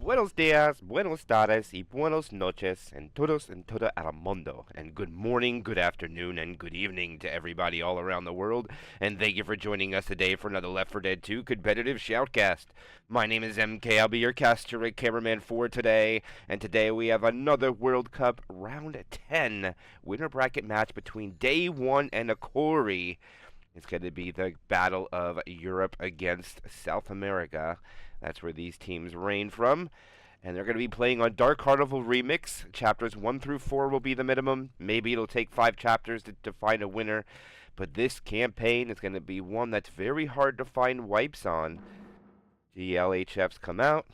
buenos días, buenos tardes, y buenos noches, and todos and todo el mundo. And good morning, good afternoon, and good evening to everybody all around the world. And thank you for joining us today for another Left 4 Dead 2 competitive shoutcast. My name is MK. I'll be your caster cameraman for today. And today we have another World Cup Round 10 winner bracket match between Day1 and Hokori. It's going to be the battle of Europe against South America. That's where these teams reign from. And they're going to be playing on Dark Carnival Remix. Chapters 1 through 4 will be the minimum. Maybe it'll take 5 chapters to find a winner. But this campaign is going to be one that's very hard to find wipes on. GLHFs come out.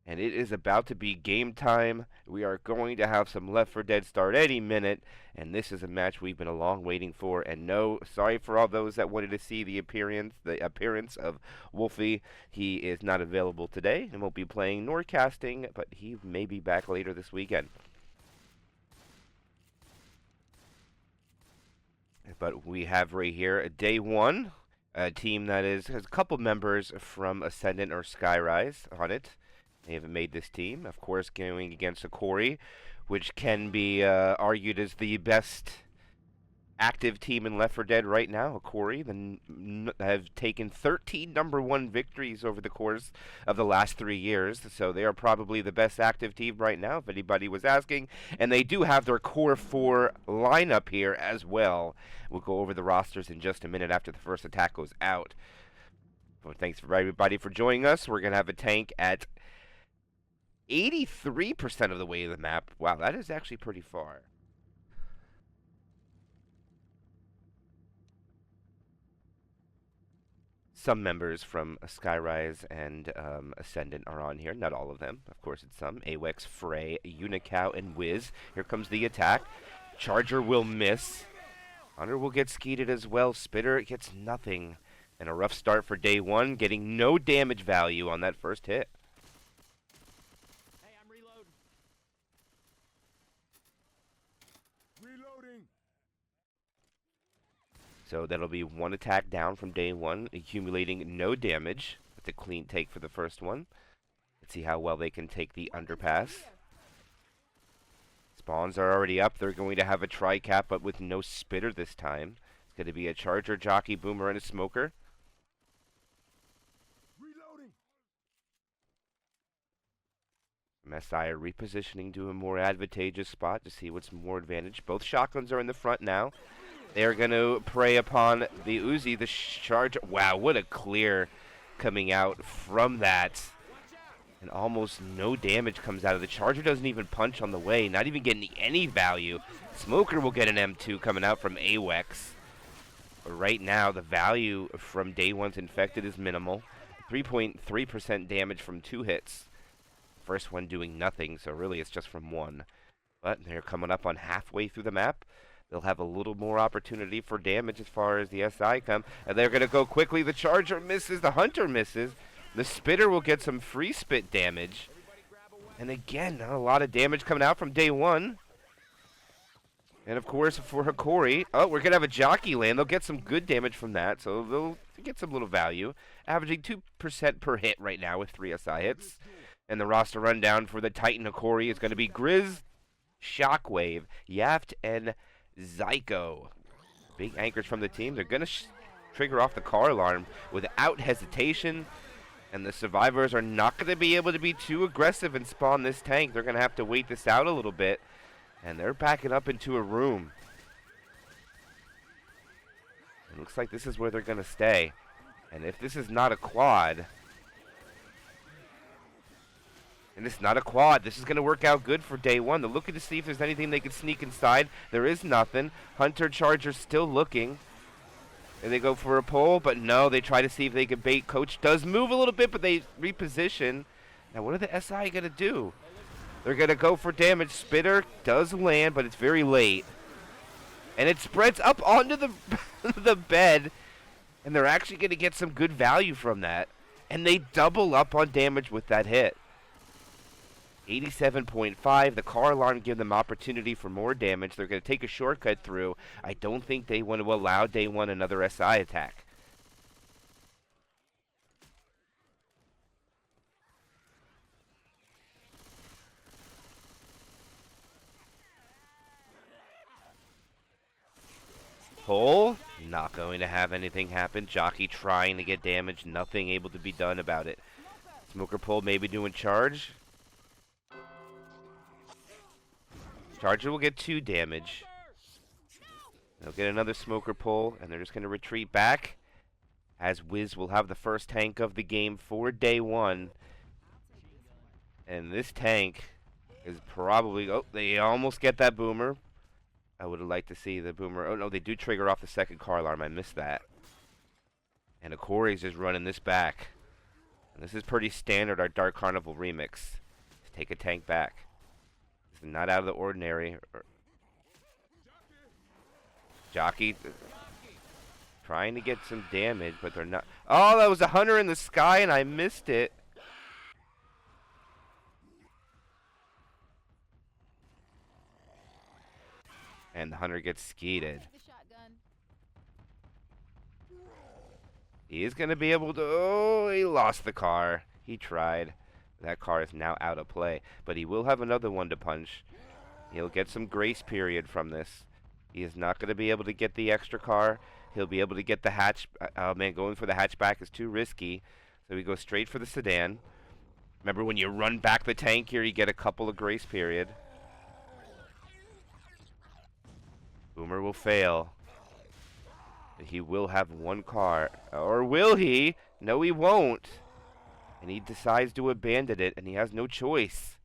And it is about to be game time. We are going to have some Left 4 Dead start any minute. And this is a match we've been a long waiting for. And no, sorry for all those that wanted to see the appearance of Wolfie. He is not available today and won't be playing nor casting, but he may be back later this weekend. But we have right here Day1, a team that has a couple members from Ascendant or Skyrise on it. They haven't made this team. Of course, going against Hokori, which can be argued as the best active team in Left 4 Dead right now. Hokori have taken 13 #1 victories over the course of the last 3 years. So they are probably the best active team right now, if anybody was asking. And they do have their core 4 lineup here as well. We'll go over the rosters in just a minute after the first attack goes out. Well, thanks for everybody for joining us. We're going to have a tank at 83% of the way to the map. Wow, that is actually pretty far. Some members from Skyrise and Ascendant are on here. Not all of them. Of course, it's some. AWEX, Frey, Unicow, and Wiz. Here comes the attack. Charger will miss. Hunter will get skeeted as well. Spitter gets nothing. And a rough start for Day1, getting no damage value on that first hit. So that'll be one attack down from Day1, accumulating no damage. That's a clean take for the first one. Let's see how well they can take the underpass. Spawns are already up. They're going to have a tri-cap, but with no spitter this time. It's going to be a charger, jockey, boomer, and a smoker. Messiah repositioning to a more advantageous spot to see what's more advantage. Both shotguns are in the front now. They are going to prey upon the Uzi, the charge. Wow, what a clear coming out from that. And almost no damage comes out of the charger. Doesn't even punch on the way, not even getting any value. Smoker will get an M2 coming out from AWEX. But right now, the value from Day1's infected is minimal. 3.3% damage from 2 hits. First one doing nothing, so really it's just from 1. But they're coming up on halfway through the map. They'll have a little more opportunity for damage as far as the SI come. And they're going to go quickly. The Charger misses. The Hunter misses. The Spitter will get some free spit damage. And again, not a lot of damage coming out from Day1. And of course, for Hokori, oh, we're going to have a jockey land. They'll get some good damage from that. So they'll get some little value. Averaging 2% per hit right now with 3 SI hits. And the roster rundown for the Titan Hokori is going to be Grizz, Shockwave, Yaft, and Zyko. Big anchors from the team. They're going to trigger off the car alarm without hesitation. And the survivors are not going to be able to be too aggressive and spawn this tank. They're going to have to wait this out a little bit. And they're backing up into a room. It looks like this is where they're going to stay. And if this is not a quad... And it's not a quad. This is going to work out good for Day1. They're looking to see if there's anything they can sneak inside. There is nothing. Hunter Charger still looking. And they go for a pull, but no. They try to see if they can bait. Coach does move a little bit, but they reposition. Now, what are the SI going to do? They're going to go for damage. Spitter does land, but it's very late. And it spreads up onto the, the bed. And they're actually going to get some good value from that. And they double up on damage with that hit. 87.5. The car alarm give them opportunity for more damage. They're going to take a shortcut through. I don't think they want to allow Day1 another SI attack. Pull. Not going to have anything happen. Jockey trying to get damage. Nothing able to be done about it. Smoker pull maybe doing charge. Charger will get 2 damage. They'll get another smoker pull, and they're just going to retreat back. As Wiz will have the first tank of the game for day 1. And this tank is probably... Oh, they almost get that boomer. I would have liked to see the boomer. Oh, no, they do trigger off the second car alarm. I missed that. And Hokori's just running this back. And this is pretty standard, our Dark Carnival remix. Just take a tank back. This is not out of the ordinary. Jockey trying to get some damage, but they're not. Oh, that was a hunter in the sky, and I missed it. And the hunter gets skeeted. He is going to be able to... Oh, he lost the car. He tried. That car is now out of play. But he will have another one to punch. He'll get some grace period from this. He is not going to be able to get the extra car. He'll be able to get the hatch... Oh, man, going for the hatchback is too risky. So he goes straight for the sedan. Remember, when you run back the tank here, you get a couple of grace period. Boomer will fail. He will have one car. Or will he? No, he won't. And he decides to abandon it, and he has no choice.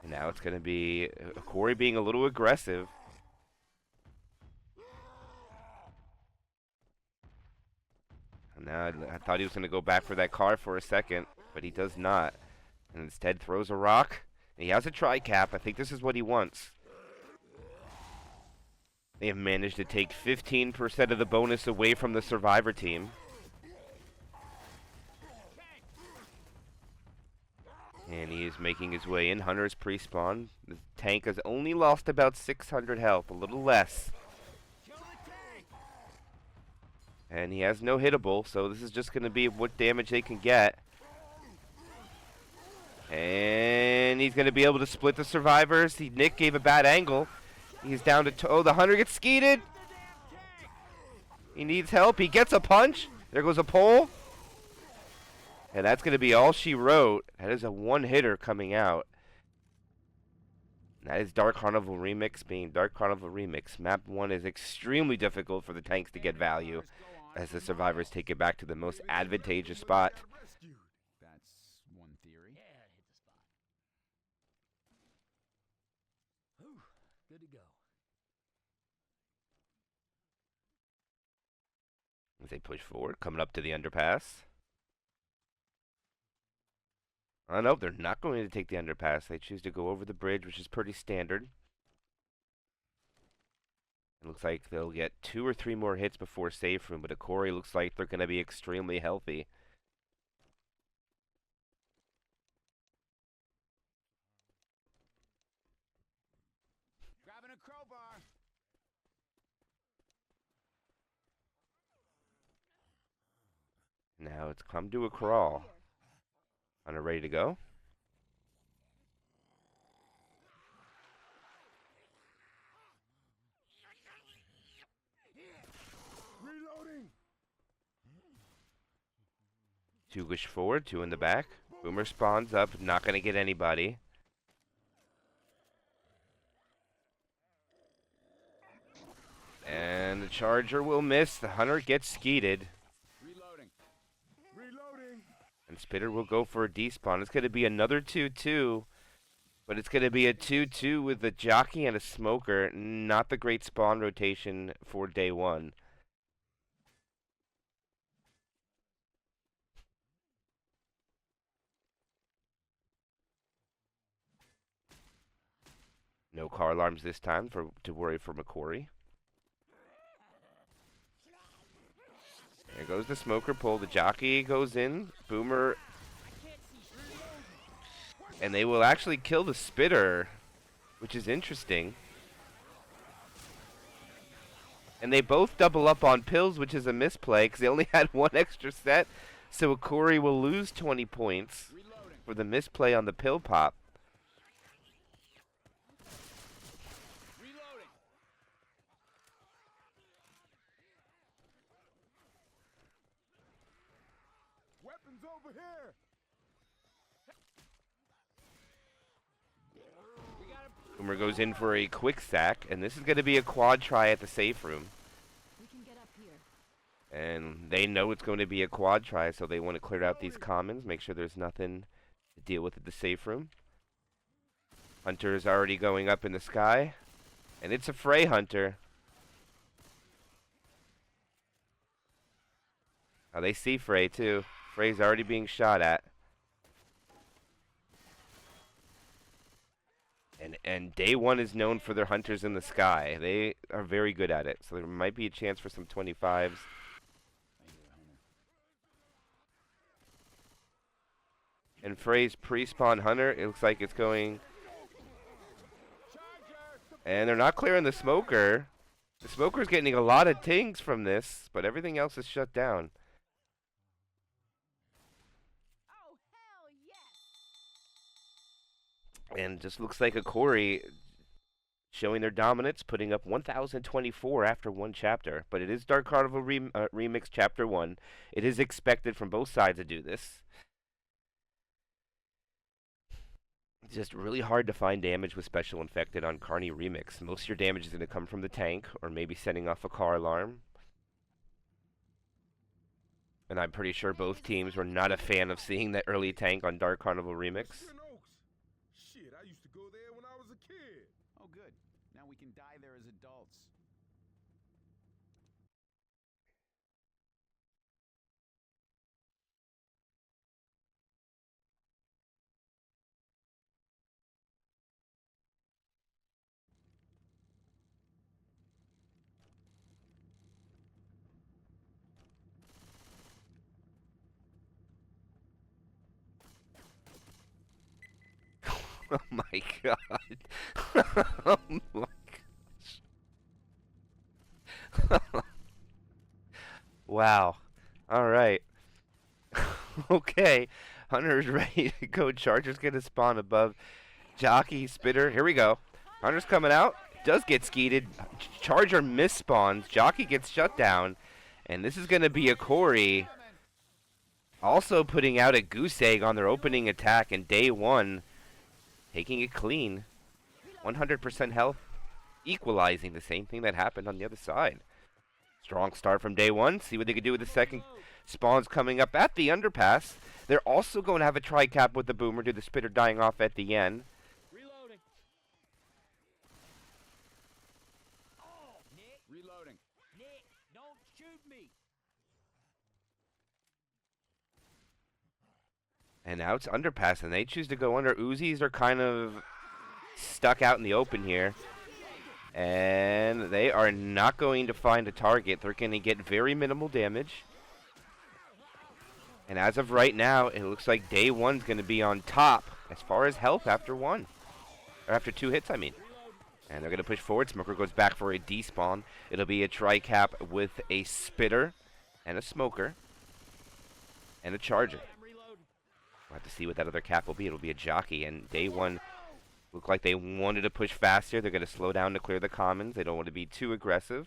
And now it's going to be Hokori being a little aggressive. And now I thought he was going to go back for that car for a second, but he does not. And instead throws a rock. And he has a tri-cap. I think this is what he wants. They have managed to take 15% of the bonus away from the survivor team. And he is making his way in. Hunter's pre-spawn. The tank has only lost about 600 health, a little less. And he has no hittable, so this is just going to be what damage they can get. And he's going to be able to split the survivors. Nick gave a bad angle. He's down to... Oh, the hunter gets skeeted. He needs help. He gets a punch. There goes a pole. And that's going to be all she wrote. That is a one-hitter coming out. That is Dark Carnival Remix being Dark Carnival Remix. Map 1 is extremely difficult for the tanks to get value, as the survivors take it back to the most advantageous spot. That's one theory. Yeah, hit the spot. Whew, good to go. As they push forward, coming up to the underpass. Oh, no, they're not going to take the underpass. They choose to go over the bridge, which is pretty standard. It looks like they'll get 2 or 3 more hits before safe room, but Hokori looks like they're going to be extremely healthy. Grabbing a crowbar. Now it's come to a crawl. Hunter ready to go? Reloading. 2 push forward, 2 in the back. Boomer spawns up, not going to get anybody. And the charger will miss. The hunter gets skeeted. Reloading. Reloading. And Spitter will go for a despawn. It's going to be another 2-2. But it's going to be a 2-2 with a jockey and a smoker. Not the great spawn rotation for day 1. No car alarms this time to worry for Hokori. There goes the smoker pull. The jockey goes in. Boomer. And they will actually kill the Spitter, which is interesting. And they both double up on pills, which is a misplay, because they only had 1 extra set. So Hokori will lose 20 points. Reloading. for the misplay on the pill pop. Reloading. Weapons over here. Boomer goes in for a quick sack, and this is going to be a quad try at the safe room. We can get up here. And they know it's going to be a quad try, so they want to clear out these commons, make sure there's nothing to deal with at the safe room. Hunter is already going up in the sky, and it's a Frey Hunter. Now they see Frey too. Frey's already being shot at. And Day1 is known for their hunters in the sky. They are very good at it, so there might be a chance for some 25s. And Frey's pre-spawn hunter, it looks like it's going... And they're not clearing the smoker. The smoker's getting a lot of tings from this, but everything else is shut down. Oh, hell yes! And just looks like Hokori showing their dominance, putting up 1,024 after one chapter. But it is Dark Carnival Remix Chapter 1. It is expected from both sides to do this. It's just really hard to find damage with Special Infected on Carney Remix. Most of your damage is going to come from the tank, or maybe setting off a car alarm. And I'm pretty sure both teams were not a fan of seeing that early tank on Dark Carnival Remix. Shit, I used to go there when I was a kid. Oh, good. Now we can die there as adults. Oh my god. Oh my gosh. Wow. Alright. Okay. Hunter's ready to go. Charger's gonna spawn above. Jockey, Spitter. Here we go. Hunter's coming out. Does get skeeted. Charger misspawns. Jockey gets shut down. And this is gonna be a Hokori also putting out a goose egg on their opening attack in Day1. Taking it clean. 100% health. Equalizing the same thing that happened on the other side. Strong start from Day1. See what they can do with the second spawns coming up at the underpass. They're also going to have a tri-cap with the Boomer due to the Spitter dying off at the end. Reloading. Oh, Nick. Reloading. Nick, don't shoot me. And now it's underpass, and they choose to go under. Uzis are kind of stuck out in the open here. And they are not going to find a target. They're going to get very minimal damage. And as of right now, it looks like Day1's going to be on top as far as health after one. Or after two hits, I mean. And they're going to push forward. Smoker goes back for a despawn. It'll be a tri-cap with a Spitter and a Smoker and a Charger. We'll have to see what that other cap will be. It'll be a Jockey. And Day1 look like they wanted to push faster. They're going to slow down to clear the commons. They don't want to be too aggressive.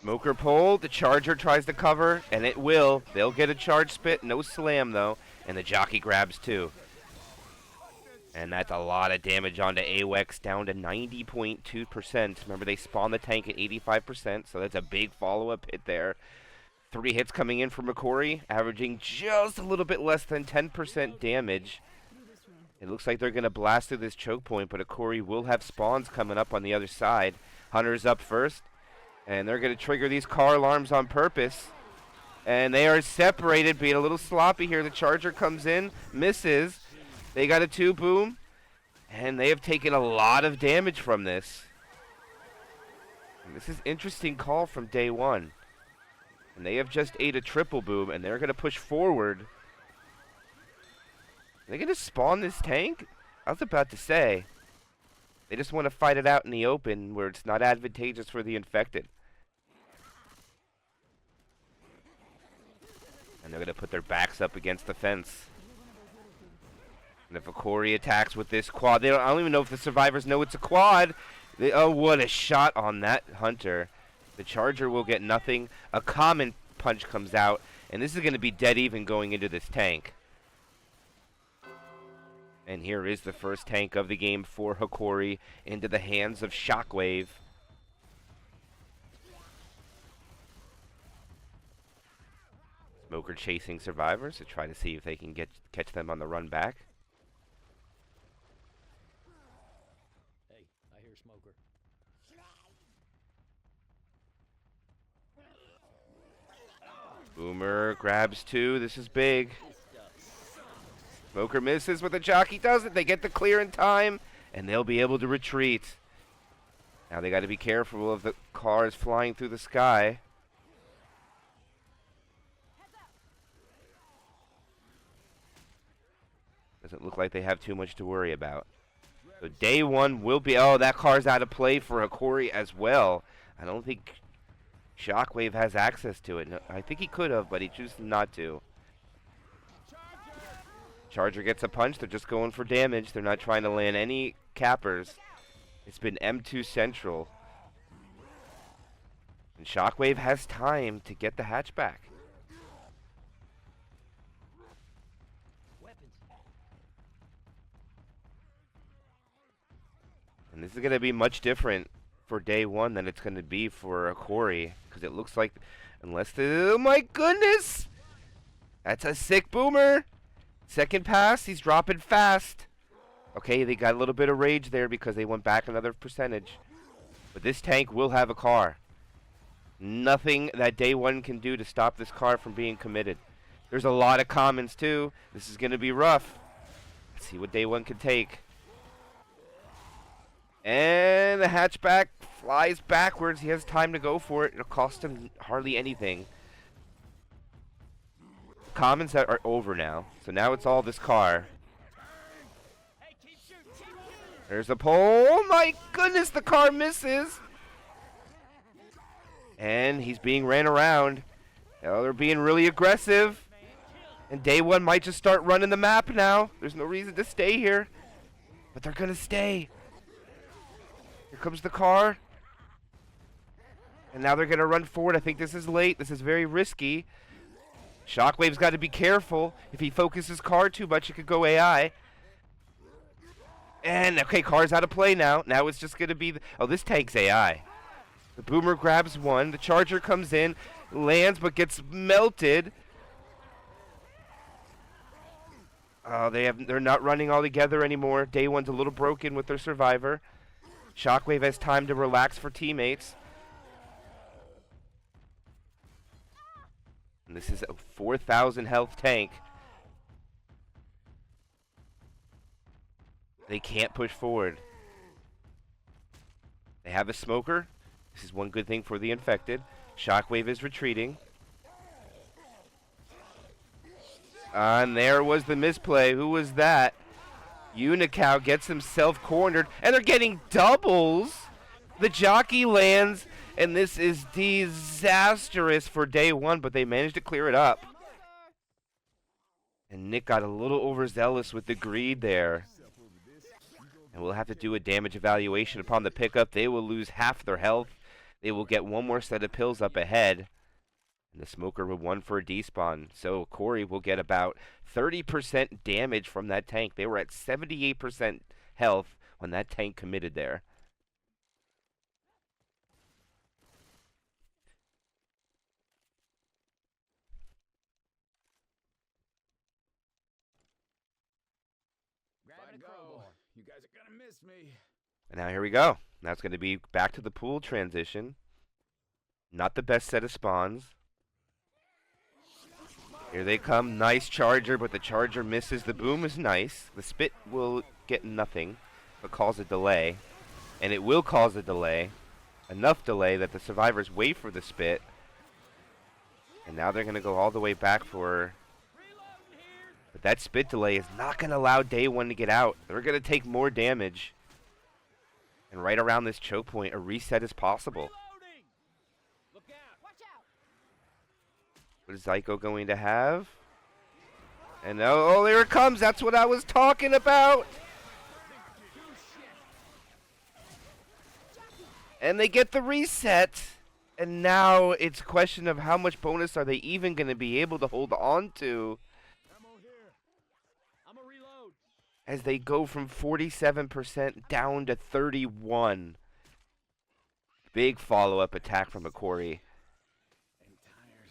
Smoker pull, the Charger tries to cover, and it will. They'll get a charge spit, no slam though, and the Jockey grabs too. And that's a lot of damage onto AWEX, down to 90.2%. Remember, they spawned the tank at 85%, so that's a big follow-up hit there. 3 hits coming in from Hokori, averaging just a little bit less than 10% damage. It looks like they're going to blast through this choke point, but Hokori will have spawns coming up on the other side. Hunter's up first. And they're going to trigger these car alarms on purpose. And they are separated, being a little sloppy here. The Charger comes in, misses. They got a 2-boom. And they have taken a lot of damage from this. And this is interesting call from Day1. And they have just ate a triple boom, and they're going to push forward. Are they going to spawn this tank? I was about to say. They just want to fight it out in the open where it's not advantageous for the infected. And they're going to put their backs up against the fence. And if Hokori attacks with this quad, I don't even know if the survivors know it's a quad. Oh, what a shot on that hunter. The charger will get nothing. A common punch comes out, and this is going to be dead even going into this tank. And here is the first tank of the game for Hokori into the hands of Shockwave. Smoker chasing survivors to try to see if they can catch them on the run back. Hey, I hear Smoker. Boomer grabs two. This is big. Smoker misses, but the jockey doesn't. They get the clear in time, and they'll be able to retreat. Now they got to be careful of the cars flying through the sky. Doesn't look like they have too much to worry about. So day one will be... Oh, that car's out of play for Hokori as well. I don't think Shockwave has access to it. No, I think he could have, but he chooses not to. Charger gets a punch. They're just going for damage. They're not trying to land any cappers. It's been M2 Central. And Shockwave has time to get the hatchback. Weapons. And this is going to be much different for day one than it's going to be for Hokori. Because it looks like, unless the... Oh my goodness! That's a sick boomer! Second pass, he's dropping fast. Okay, they got a little bit of rage there because they went back another percentage. But this tank will have a car. Nothing that day one can do to stop this car from being committed. There's a lot of commons too. This is going to be rough. Let's see what day one can take. And the hatchback flies backwards. He has time to go for it. It'll cost him hardly anything. Commons that are over now. So now it's all this car. Hey, keep shooting. There's a pole. Oh my goodness, the car misses. And he's being ran around. Oh, they're being really aggressive. And day one might just start running the map now. There's no reason to stay here. But they're going to stay. Here comes the car. And now they're going to run forward. I think this is late. This is very risky. Shockwave's got to be careful. If he focuses car too much, it could go AI. And, okay, car's out of play now. Now it's just going to be... Oh, this tank's AI. The boomer grabs one. The charger comes in, lands, but gets melted. They're not running all together anymore. Day one's a little broken with their survivor. Shockwave has time to relax for teammates. And this is a 4,000 health tank. They can't push forward. They have a smoker. This is one good thing for the infected. Shockwave is retreating. And there was the misplay. Who was that? Unicow gets himself cornered. And they're getting doubles. The jockey lands. And this is disastrous for day one. But they managed to clear it up. And Nick got a little overzealous with the greed there. And we'll have to do a damage evaluation upon the pickup. They will lose half their health. They will get one more set of pills up ahead. And the smoker will one for a despawn. So Corey will get about 30% damage from that tank. They were at 78% health when that tank committed there. Grabbing a Go. crowbar. You guys are gonna miss me. And now here we go. Now it's going to be back to the pool transition. Not the best set of spawns. Here they come. Nice charger, but the charger misses. The boom is nice. The spit will get nothing, but cause a delay. And it will cause a delay. Enough delay that the survivors wait for the spit. And now they're going to go all the way back for But that spit delay is not going to allow Day 1 to get out. They're going to take more damage. And right around this choke point, a reset is possible. Reloading! Look out! Watch out! What is Zyko going to have? And oh, there it comes. That's what I was talking about. And they get the reset. And now it's a question of how much bonus are they even going to be able to hold on to Ammo here. I'm a reload. as they go from 47% down to 31. Big follow-up attack from Hokori. And tired.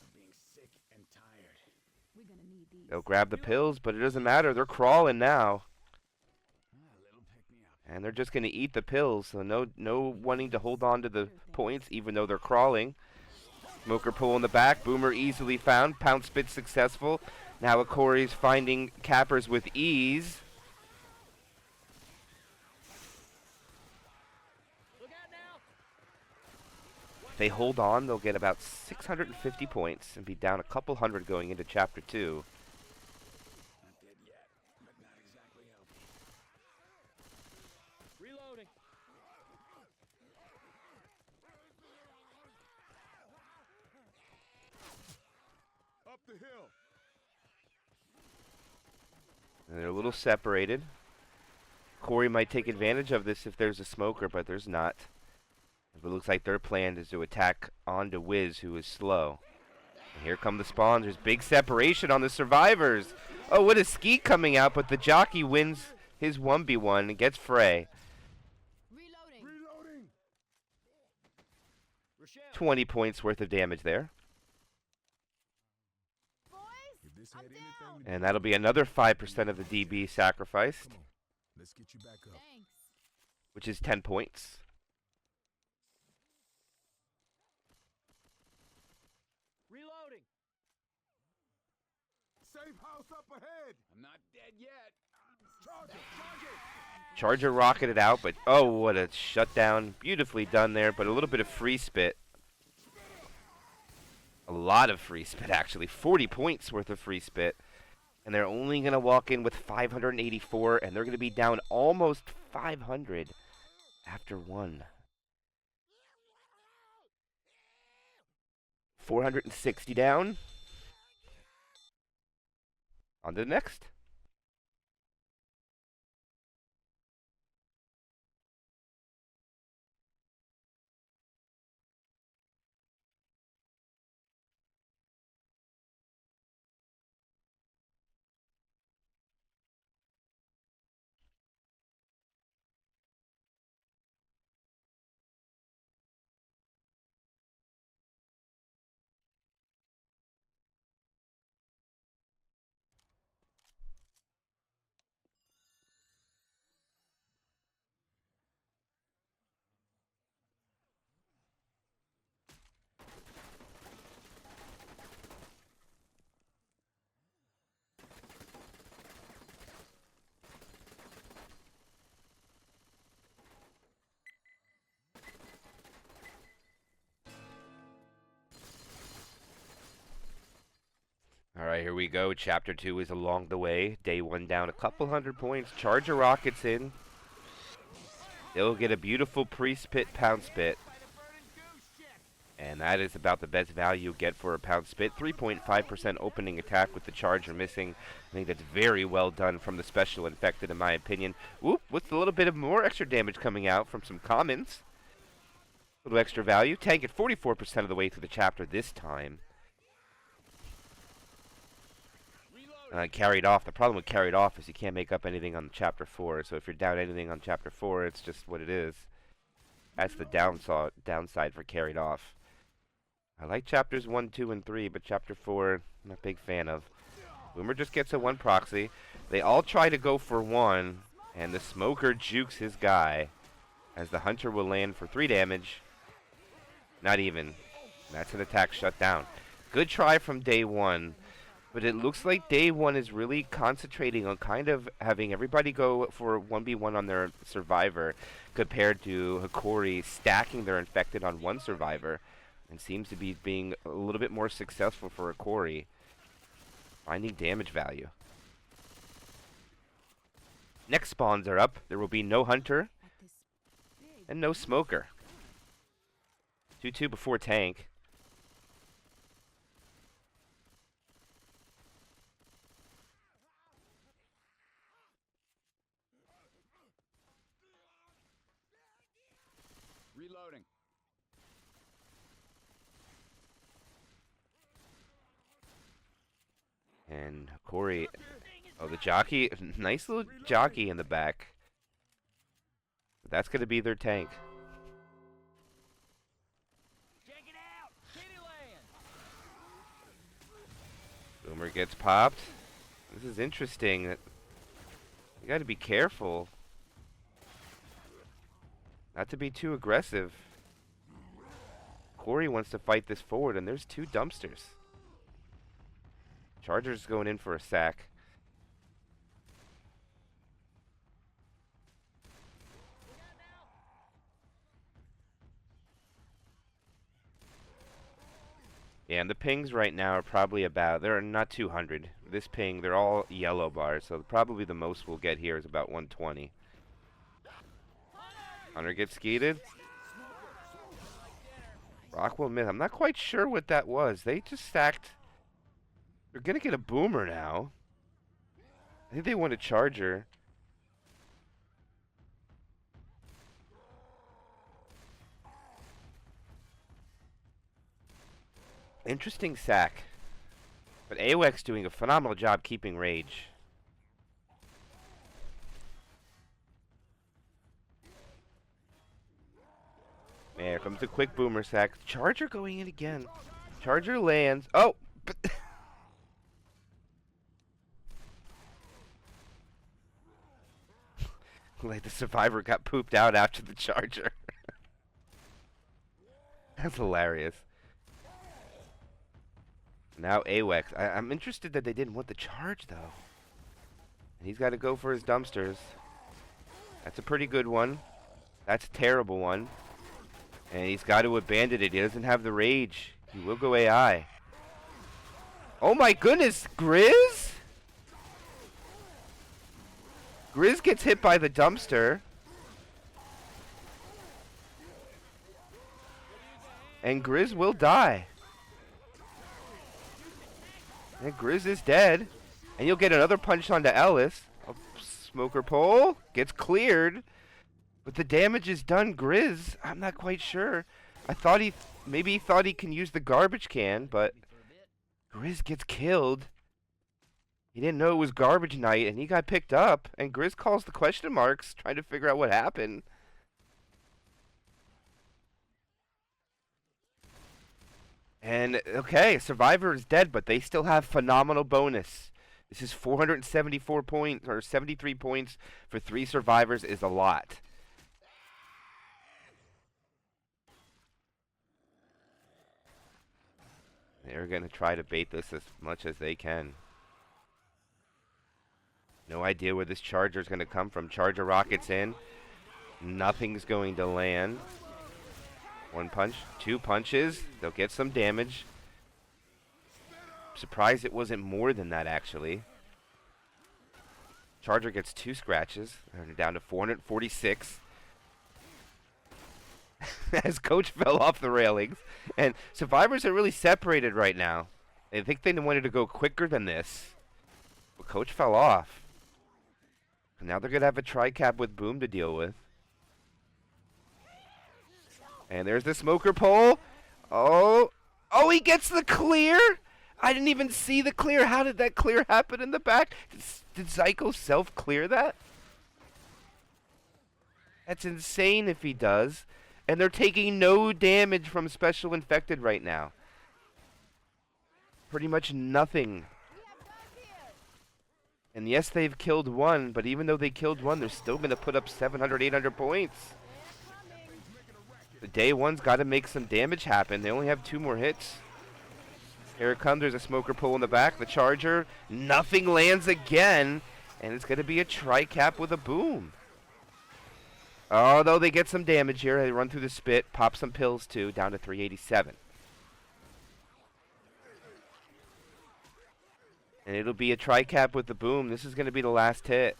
I'm being sick and tired. We're gonna need these. They'll grab the pills, but it doesn't matter. They're crawling now. A little pick me up. And they're just going to eat the pills, so no wanting to hold on to the points, even though they're crawling. Smoker pull in the back. Boomer easily found. Pound spit successful. Now Hokori's finding cappers with ease. Look out now! If they hold on, they'll get about 650 points and be down a couple hundred going into Chapter 2. Not dead yet, but not exactly healthy. Reloading. Up the hill. And they're a little separated. Corey might take advantage of this if there's a smoker, but there's not. It looks like their plan is to attack onto Wiz, who is slow. And here come the spawns. There's big separation on the survivors. Oh, what a Skeet coming out, but the jockey wins his 1v1 and gets Frey. Reloading. Reloading. Rochelle. 20 points worth of damage there. Boys, If this I'm had anything down. to And that'll be another 5% of the DB sacrificed, Come on. Let's get you back up. Thanks. which is 10 points. Reloading. Safe house up ahead. I'm not dead yet. Charge it. Charge it. Charger rocketed out, but oh, what a shutdown. Beautifully done there, but a little bit of free spit. A lot of free spit, actually. 40 points worth of free spit. And they're only going to walk in with 584, and they're going to be down almost 500 after one. 460 down. On to the next. All right, here we go. Chapter 2 is along the way. Day 1 down a couple hundred points. Charger rockets in. They'll get a beautiful pre-spit pound spit. And that is about the best value you get for a pound spit. 3.5% opening attack with the charger missing. I think that's very well done from the special infected, in my opinion. Whoop, with a little bit of more extra damage coming out from some commons. A little extra value. Tank at 44% of the way through the chapter this time. Carried off. The problem with carried off is you can't make up anything on chapter 4. So if you're down anything on chapter 4, it's just what it is. That's the downside for carried off. I like chapters 1, 2, and 3, but chapter 4, I'm not a big fan of. Boomer just gets a 1 proxy. They all try to go for 1, and the smoker jukes his guy, as the hunter will land for 3 damage. Not even. That's an attack shut down. Good try from Day 1. But it looks like Day 1 is really concentrating on kind of having everybody go for 1v1 on their survivor, compared to Hokori stacking their infected on 1 survivor, and seems to be being a little bit more successful for Hokori. Finding damage value. Next spawns are up. There will be no hunter At this big and no smoker. 2-2 before tank. Reloading. And Hokori, oh, the jockey, nice little jockey in the back. That's going to be their tank. Check it out! Kittyland! Boomer gets popped. This is interesting. You got to be careful. Not to be too aggressive. Corey wants to fight this forward, and there's 2 dumpsters. Charger's going in for a sack. Yeah, and the pings right now are probably about, they're not 200. This ping, they're all yellow bars, so probably the most we'll get here is about 120. Hunter gets skeeted. Rockwell Myth, I'm not quite sure what that was. They just stacked. They're going to get a boomer now. I think they want a charger. Interesting sack. But AWEX doing a phenomenal job keeping rage. Man, here comes the quick boomer sack. Charger going in again. Charger lands. Oh! But like the survivor got pooped out after the charger. That's hilarious. Now AWEX. I'm interested that they didn't want the charge, though. And he's got to go for his dumpsters. That's a pretty good one. That's a terrible one. And he's got to abandon it. He doesn't have the rage. He will go AI. Oh my goodness, Grizz? Grizz gets hit by the dumpster. And Grizz will die. And Grizz is dead. And you'll get another punch onto Ellis. A smoker pole gets cleared. But the damage is done. Grizz, I'm not quite sure. I thought maybe he thought he can use the garbage can, but Grizz gets killed. He didn't know it was garbage night, and he got picked up. And Grizz calls the question marks, trying to figure out what happened. And, okay, Survivor is dead, but they still have phenomenal bonus. This is 474 points, or 73 points for 3 survivors is a lot. They're going to try to bait this as much as they can. No idea where this charger is going to come from. Charger rockets in. Nothing's going to land. 1 punch, 2 punches. They'll get some damage. Surprised it wasn't more than that, actually. Charger gets 2 scratches. They're down to 446. As Coach fell off the railings. And survivors are really separated right now. I think they wanted to go quicker than this. But Coach fell off. And now they're going to have a tri-cap with Boom to deal with. And there's the smoker pole. Oh, he gets the clear. I didn't even see the clear. How did that clear happen in the back? Did Zyko self-clear that? That's insane if he does. And they're taking no damage from Special Infected right now. Pretty much nothing. And yes, they've killed 1, but even though they killed 1, they're still going to put up 700, 800 points. The Day 1's got to make some damage happen. They only have 2 more hits. Here it comes. There's a smoker pole in the back. The charger. Nothing lands again. And it's going to be a tri-cap with a boom. Although they get some damage here. They run through the spit. Pop some pills too. Down to 387. And it'll be a tri-cap with the boom. This is going to be the last hit.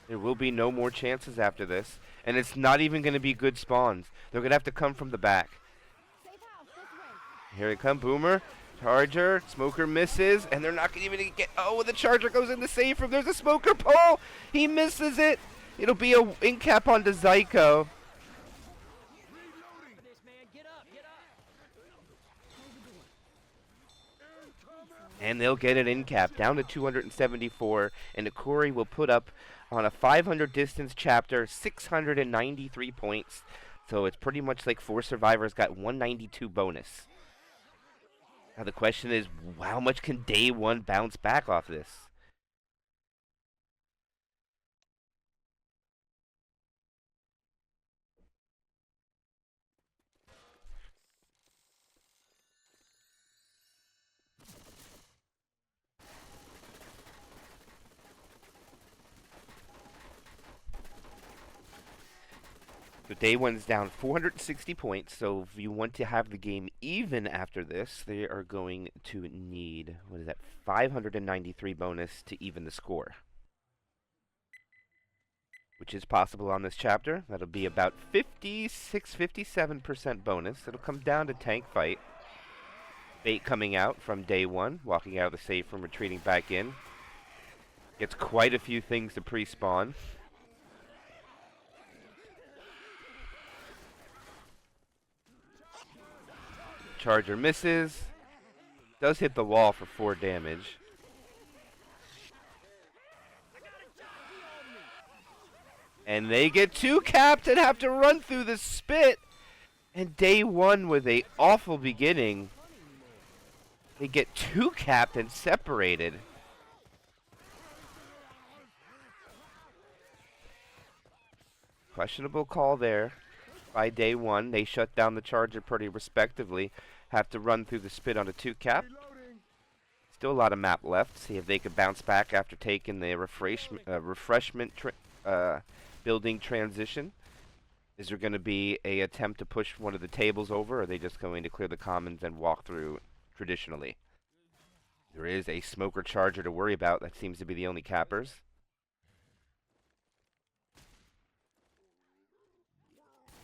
There will be no more chances after this. And it's not even going to be good spawns. They're going to have to come from the back. Safe house this way. Here they come, Boomer. Charger. Smoker misses. And they're not going to even get... Oh, the Charger goes in the safe room. There's a Smoker pull. He misses it. It'll be a in cap onto Zyko. This man, get up, get up. And they'll get an in cap down to 274. And Hokori will put up on a 500 distance chapter 693 points. So it's pretty much like 4 survivors got 192 bonus. Now the question is, how much can Day 1 bounce back off this? So Day 1's down 460 points, so if you want to have the game even after this, they are going to need, 593 bonus to even the score. Which is possible on this chapter. That'll be about 56, 57% bonus. It'll come down to tank fight. Bait coming out from Day 1, walking out of the safe room, retreating back in. Gets quite a few things to pre-spawn. Charger misses. Does hit the wall for 4 damage. And they get 2 capped and have to run through the spit. And Day 1 with a awful beginning. They get 2 capped and separated. Questionable call there by Day 1. They shut down the Charger pretty respectively. Have to run through the spit on a 2 cap. Still a lot of map left. See if they could bounce back after taking the refreshment building transition. Is there going to be a attempt to push one of the tables over, or are they just going to clear the commons and walk through traditionally? There is a Smoker Charger to worry about. That seems to be the only cappers.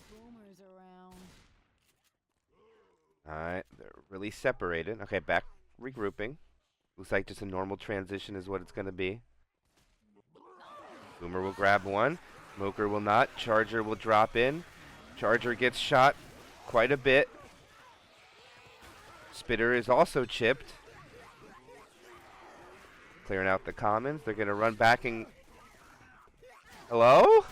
Boomers around. Alright, they're really separated. Okay, back regrouping. Looks like just a normal transition is what it's going to be. Boomer will grab one. Smoker will not. Charger will drop in. Charger gets shot quite a bit. Spitter is also chipped. Clearing out the commons. They're going to run back and... Hello?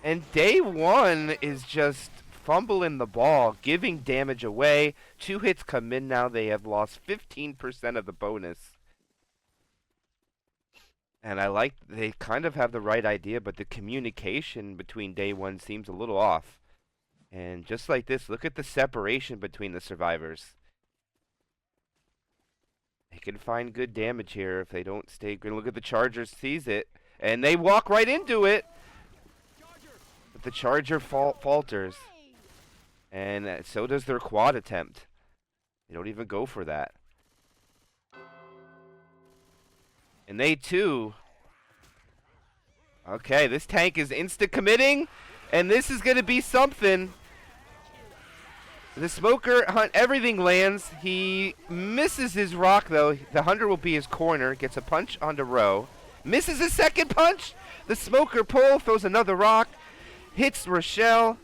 And Day 1 is just fumbling the ball, giving damage away. 2 hits come in now. They have lost 15% of the bonus. And I like, they kind of have the right idea, but the communication between Day 1 seems a little off. And just like this, look at the separation between the survivors. They can find good damage here if they don't stay good. Look at the Charger sees it, and they walk right into it. But the Charger falters. And so does their quad attempt. They don't even go for that. And they too. Okay, this tank is insta-committing. And this is going to be something. The Smoker hunt, everything lands. He misses his rock though. The Hunter will be his corner. Gets a punch onto Row. Misses his second punch. The Smoker pull, throws another rock. Hits Rochelle.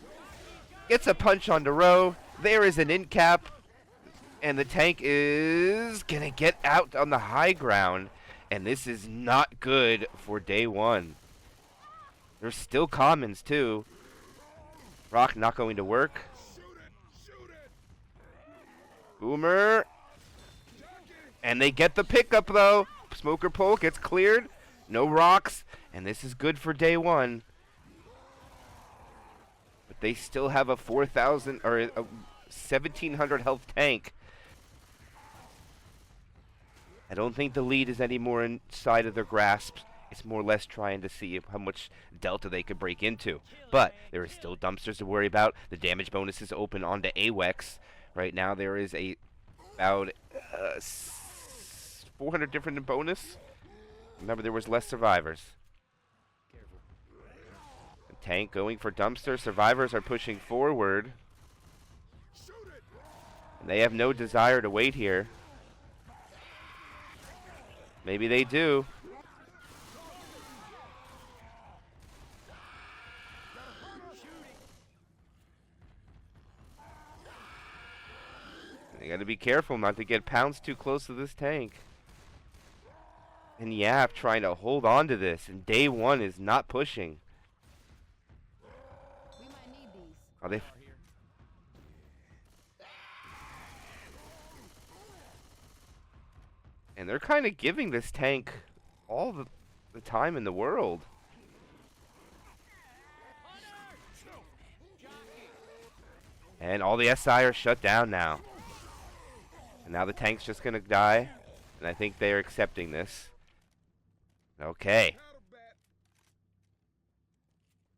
Gets a punch onto Row. There is an in cap. And the tank is going to get out on the high ground. And this is not good for Day 1. There's still commons too. Rock not going to work. Boomer. And they get the pickup though. Smoker pole gets cleared. No rocks. And this is good for Day 1. But they still have a 4,000 or a 1,700 health tank. I don't think the lead is any more inside of their grasp. It's more or less trying to see how much delta they could break into. But there is still dumpsters to worry about. The damage bonus is open onto AWEX. Right now there is about 400 different in bonus. Remember, there was less survivors. The tank going for dumpster. Survivors are pushing forward. And they have no desire to wait here. Maybe they do. You gotta be careful not to get pounced too close to this tank. And Yap trying to hold on to this, and Day1 is not pushing. We might need these. Are they? And they're kind of giving this tank all the time in the world. And all the SI are shut down now. And now the tank's just gonna die. And I think they're accepting this. Okay.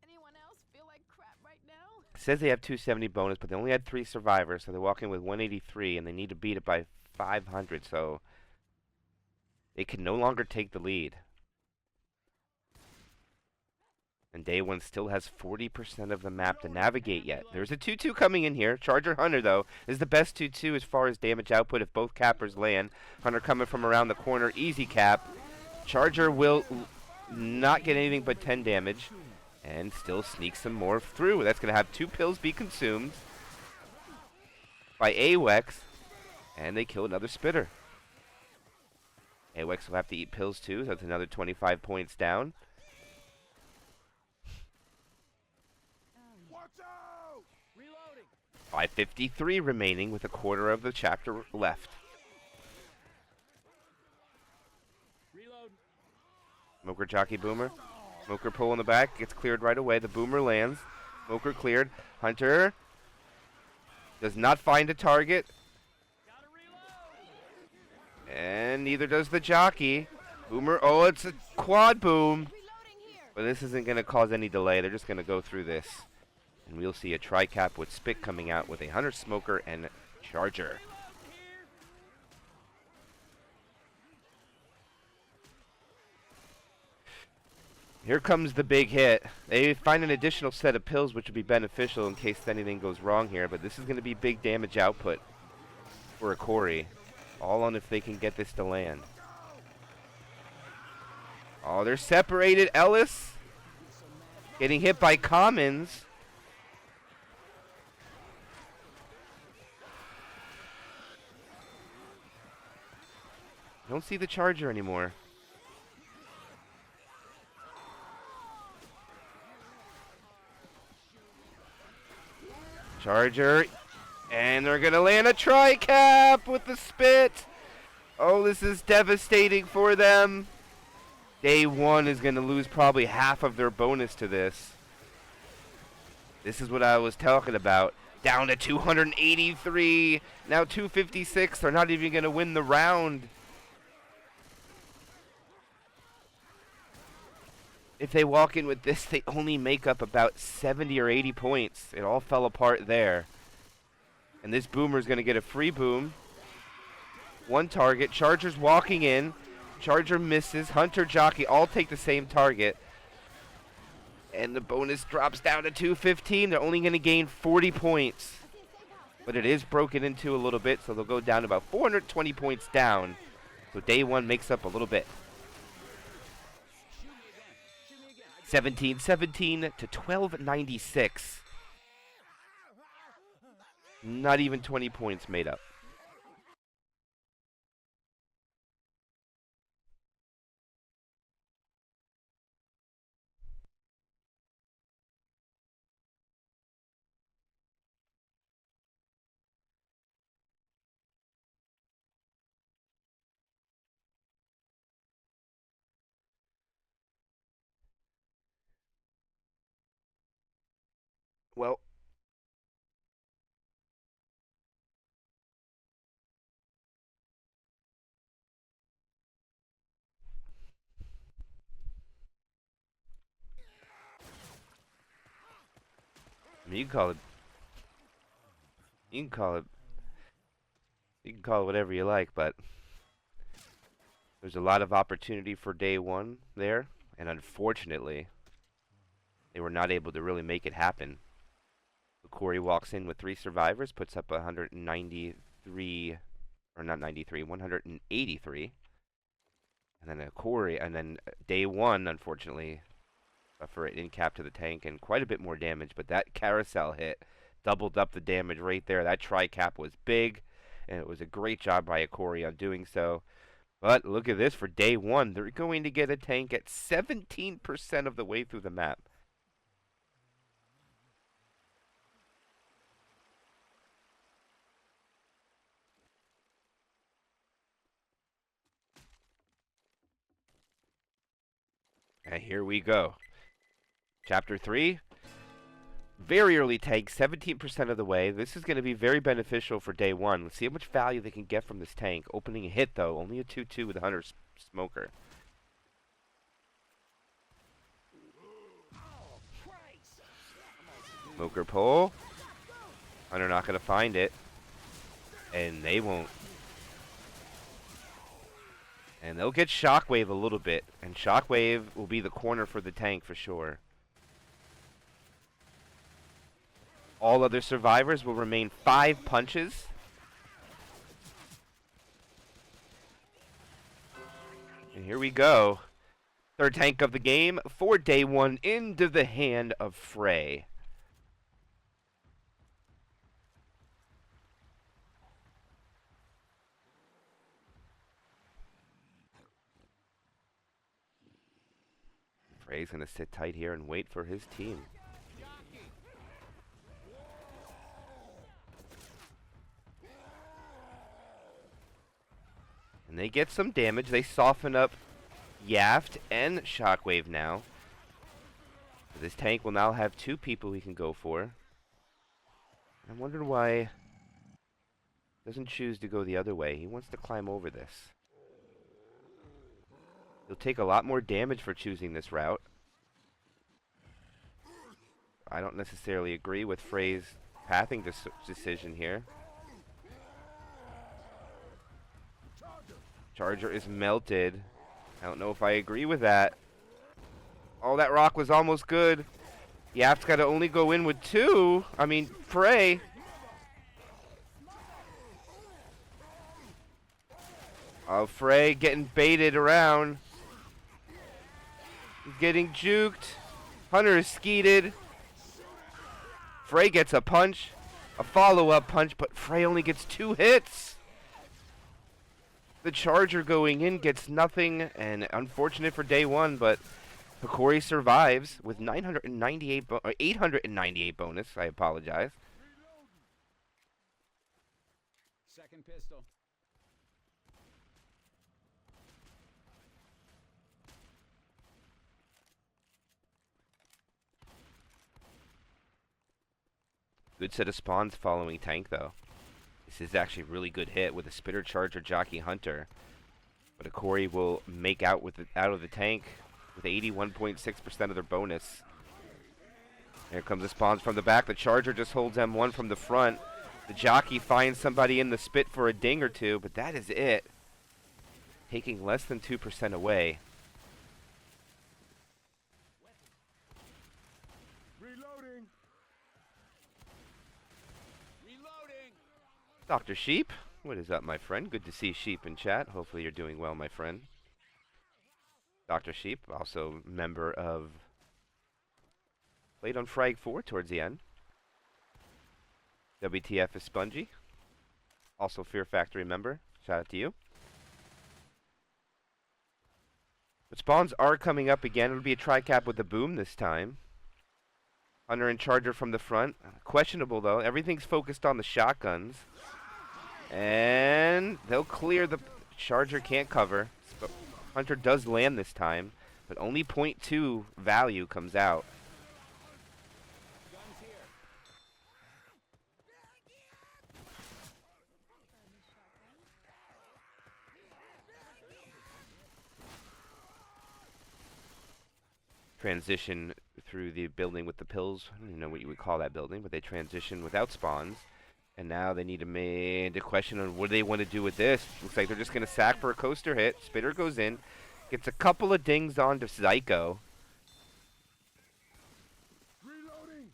Anyone else feel like crap right now? It says they have 270 bonus, but they only had 3 survivors, so they're walking with 183, and they need to beat it by 500, so they can no longer take the lead. And Day1 still has 40% of the map to navigate yet. There's a 2-2 coming in here. Charger Hunter, though, is the best 2-2 as far as damage output if both cappers land. Hunter coming from around the corner, easy cap. Charger will not get anything but 10 damage and still sneak some more through. That's going to have 2 pills be consumed by AWEX, and they kill another spitter. AWEX will have to eat pills too, so that's another 25 points down. 5:53 remaining with a quarter of the chapter left. Smoker jockey boomer. Smoker pull in the back, gets cleared right away. The boomer lands. Smoker cleared. Hunter does not find a target. And neither does the jockey. Boomer, oh, it's a quad boom. But this isn't going to cause any delay. They're just going to go through this. And we'll see a tri-cap with Spit coming out with a Hunter, Smoker, and Charger. Here comes the big hit. They find an additional set of pills which would be beneficial in case anything goes wrong here, but this is going to be big damage output for Hokori. All on if they can get this to land. Oh, they're separated. Ellis getting hit by Commons. Don't see the Charger anymore. Charger, and they're gonna land a tri-cap with the Spit. Oh, this is devastating for them. Day1 is gonna lose probably half of their bonus to this. This is what I was talking about. Down to 283, now 256. They're not even gonna win the round. If they walk in with this, they only make up about 70 or 80 points. It all fell apart there. And this boomer's going to get a free boom. 1 target. Charger's walking in. Charger misses. Hunter, Jockey all take the same target. And the bonus drops down to 215. They're only going to gain 40 points. But it is broken into a little bit, so they'll go down to about 420 points down. So Day1 makes up a little bit. 17-17 to 1296. Not even 20 points made up. Well, I mean, you can call it whatever you like, but There's a lot of opportunity for day one there, and unfortunately, they were not able to really make it happen. Hokori walks in with 3 survivors, puts up 193, or not 93, 183. And then Hokori, and then day one, unfortunately, for an in-cap to the tank and quite a bit more damage, but that carousel hit doubled up the damage right there. That tri-cap was big, and it was a great job by Hokori on doing so. But look at this, for day one, they're going to get a tank at 17% of the way through the map. And here we go. Chapter 3. Very early tank, 17% of the way. This is going to be very beneficial for day one. Let's see how much value they can get from this tank. Opening a hit, though. Only a 2-2 with a Hunter Smoker. Smoker pull. Hunter not going to find it. And they won't. And they'll get Shockwave a little bit. And Shockwave will be the corner for the tank for sure. All other survivors will remain 5 punches. And here we go. Third tank of the game for day one into the hand of Frey. Frey's going to sit tight here and wait for his team. And they get some damage. They soften up Yaft and Shockwave now. This tank will now have 2 people he can go for. I'm wondering why he doesn't choose to go the other way. He wants to climb over this. He'll take a lot more damage for choosing this route. I don't necessarily agree with Frey's pathing decision here. Charger is melted. I don't know if I agree with that. Oh, that rock was almost good. Yaft's got to only go in with 2. I mean, Frey. Oh, Frey getting baited around. He's getting juked. Hunter is skeeted. Frey gets a punch. A follow-up punch, but Frey only gets 2 hits. The Charger going in gets nothing, and unfortunate for day one, but Hokori survives with 898 bonus. I apologize. Second pistol. Good set of spawns following tank, though. This is actually a really good hit with a Spitter Charger Jockey Hunter. But Hokori will make out with out of the tank with 81.6% of their bonus. Here comes the spawns from the back. The Charger just holds M1 from the front. The Jockey finds somebody in the spit for a ding or 2, but that is it. Taking less than 2% away. Reloading. Dr. Sheep, what is up, my friend? Good to see Sheep in chat. Hopefully you're doing well, my friend. Dr. Sheep, also member of... Played on Frag 4 towards the end. WTF is Spongy. Also Fear Factory member. Shout out to you. But spawns are coming up again. It'll be a tri-cap with a boom this time. Hunter and Charger from the front. Questionable, though. Everything's focused on the shotguns. And they'll clear the... Charger can't cover. Hunter does land this time, but only 0.2 value comes out. Transition through the building with the pills. I don't even know what you would call that building, but they transition without spawns. And now they need to make a question on what do they want to do with this. Looks like they're just going to sack for a coaster hit. Spitter goes in. Gets a couple of dings onto Zyko. Reloading.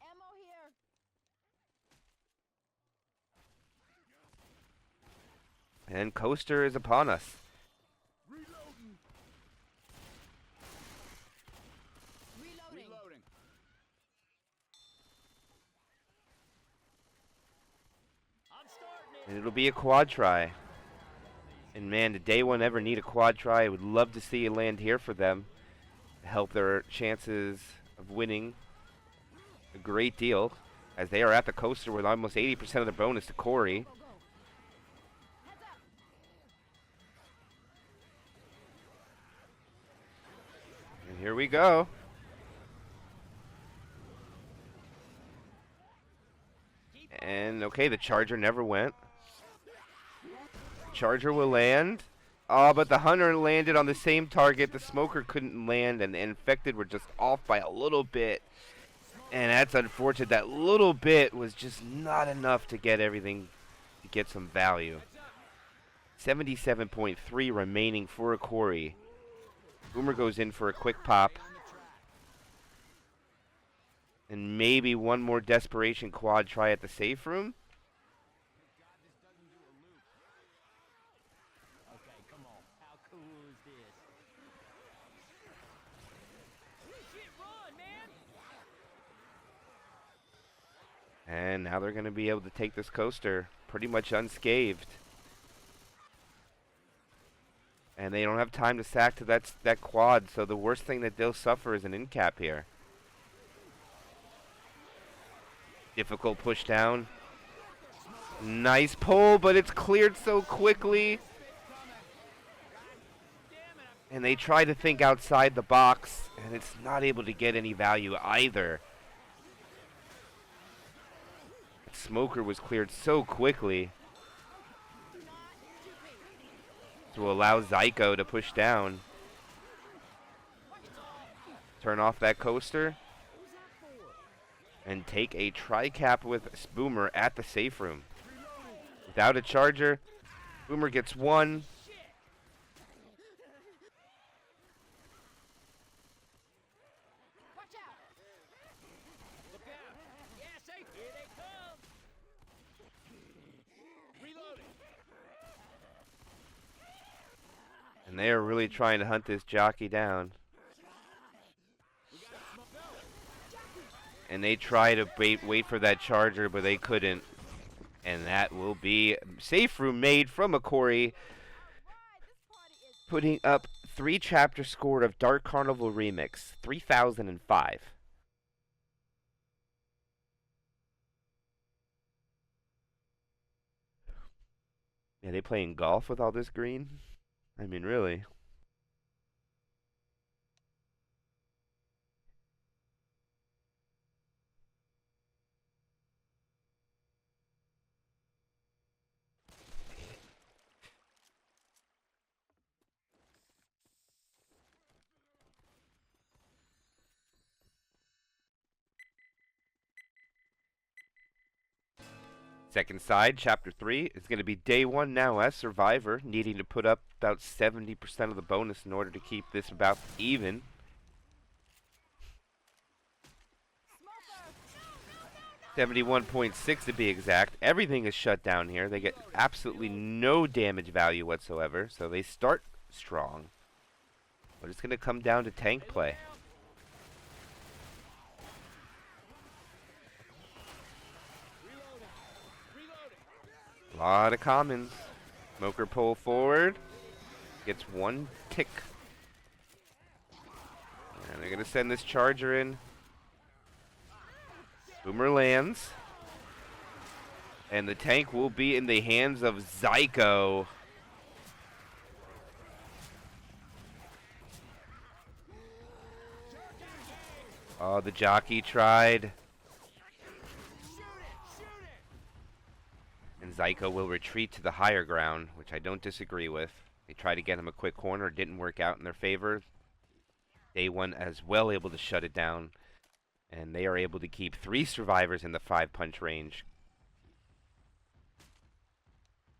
Ammo here. And coaster is upon us. Reloading. Reloading. Reloading. I'm starting it. And it'll be a quad try. And man, did Day 1 ever need a quad try? I would love to see it land here for them. To help their chances of winning a great deal. As they are at the coaster with almost 80% of the bonus to Corey. Go, go. Heads up. And here we go. And okay, the charger never went. Charger will land. Oh, but the hunter landed on the same target. The smoker couldn't land, and the infected were just off by a little bit. And that's unfortunate. That little bit was just not enough to get everything, to get some value. 77.3 remaining for a Corey. Boomer goes in for a quick pop. And maybe one more desperation quad try at the safe room. Okay, come on. How cool is this? Shit, run, man! And now they're going to be able to take this coaster pretty much unscathed. And they don't have time to sack to that quad, so the worst thing that they'll suffer is an in cap here. Difficult push down. Nice pull, but it's cleared so quickly. And they try to think outside the box, and it's not able to get any value either. Smoker was cleared so quickly to allow Zyko to push down. Turn off that coaster. And take a tri-cap with Boomer at the safe room. Without a charger, Boomer gets one. Watch out. Look out! Yeah, safe! Here they come! Reloading. And they are really trying to hunt this jockey down. And they try to wait for that charger, but they couldn't. And that will be safe room made from Hokori, putting up 3 chapter score of Dark Carnival Remix, 3005. Yeah, they playing golf with all this green? I mean, really. Second side, Chapter 3, is going to be Day 1 now as Survivor, needing to put up about 70% of the bonus in order to keep this about even. 71.6 to be exact. Everything is shut down here. They get absolutely no damage value whatsoever, so they start strong. But it's going to come down to tank play. A lot of commons. Smoker pull forward. Gets one tick. And they're going to send this charger in. Boomer lands. And the tank will be in the hands of Zyko. Oh, the jockey tried. And Zyko will retreat to the higher ground, which I don't disagree with. They tried to get him a quick corner. It didn't work out in their favor. Day 1 as well able to shut it down. And they are able to keep 3 survivors in the 5-punch range.